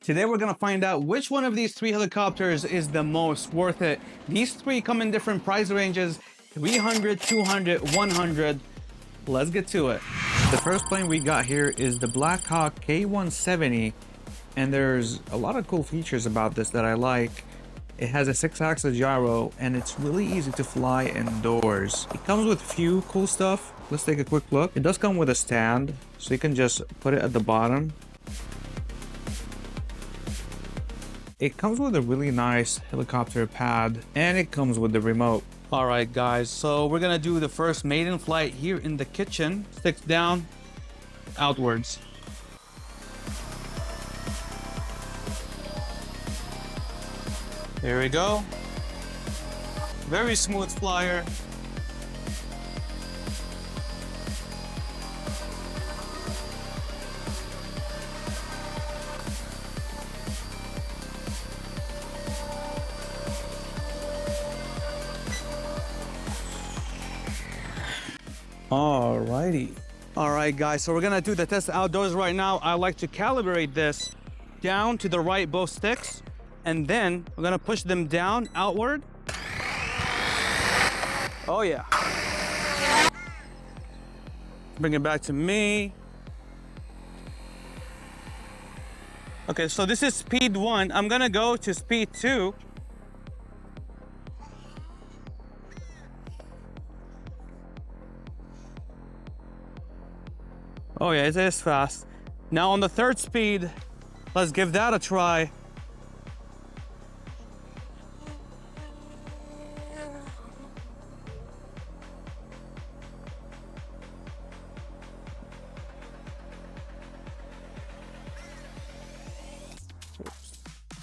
Today we're gonna find out which one of these three helicopters is the most worth it. These three come in different price ranges, 300, 200, 100. Let's get to it. The first plane we got here is the Blackhawk K170, and there's a lot of cool features about this that I like. It has a 6-axis gyro, and it's really easy to fly indoors. It comes with few cool stuff. Let's take a quick look. It does come with a stand, so you can just put it at the bottom. It comes with a really nice helicopter pad, and it comes with the remote. All right, guys, so we're gonna do the first maiden flight here in the kitchen. Sticks down, outwards. There we go. Very smooth flyer. Alrighty. All right, guys, so we're gonna do the test outdoors right now. I like to calibrate this down to the right both sticks, and then we're gonna push them down outward. Oh yeah. Bring it back to me. Okay, so this is speed 1. I'm gonna go to speed 2. Oh yeah, it is fast. Now on the third speed, let's give that a try.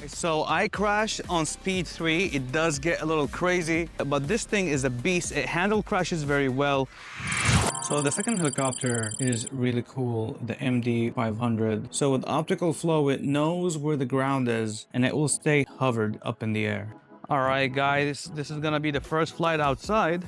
So I crashed on speed 3. It does get a little crazy, but this thing is a beast. It handle crashes very well. So the second helicopter is really cool, the MD-500. So with optical flow, it knows where the ground is and it will stay hovered up in the air. All right, guys, this is gonna be the first flight outside.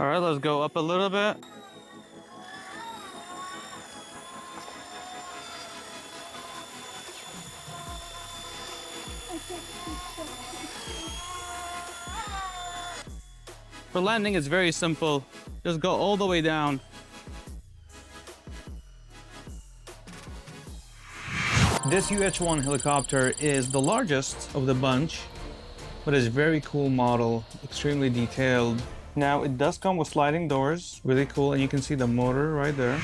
All right, let's go up a little bit. For landing, it's very simple. Just go all the way down. This UH-1 helicopter is the largest of the bunch, but it's a very cool model, extremely detailed. Now, it does come with sliding doors, really cool, and you can see the motor right there.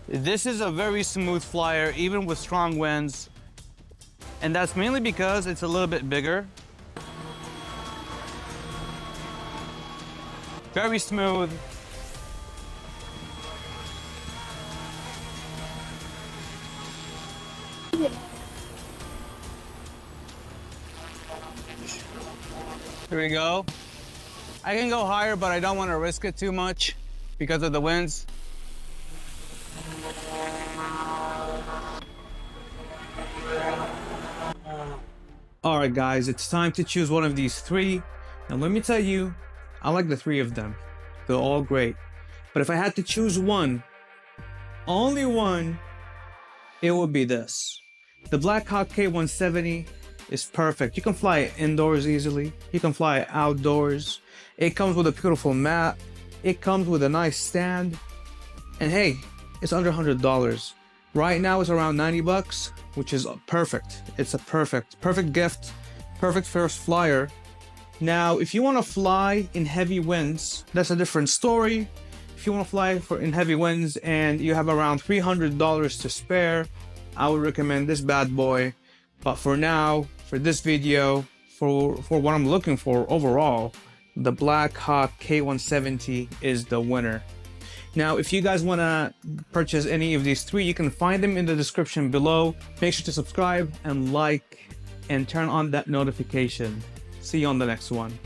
This is a very smooth flyer, even with strong winds, and that's mainly because it's a little bit bigger. Very smooth. Here we go. I can go higher, but I don't want to risk it too much because of the winds. All right, guys, it's time to choose one of these three. Now, let me tell you, I like the three of them. They're all great. But if I had to choose one, only one, it would be this. The Blackhawk K170 is perfect. You can fly it indoors easily. You can fly it outdoors. It comes with a beautiful mat. It comes with a nice stand. And hey, it's under $100. Right now it's around 90 bucks, which is perfect. It's a perfect gift, perfect first flyer. Now, if you want to fly in heavy winds, that's a different story. If you want to fly in heavy winds and you have around $300 to spare, I would recommend this bad boy. But for now, for this video, for what I'm looking for overall, the Blackhawk K170 is the winner. Now, if you guys want to purchase any of these three, you can find them in the description below. Make sure to subscribe and like and turn on that notification. See you on the next one.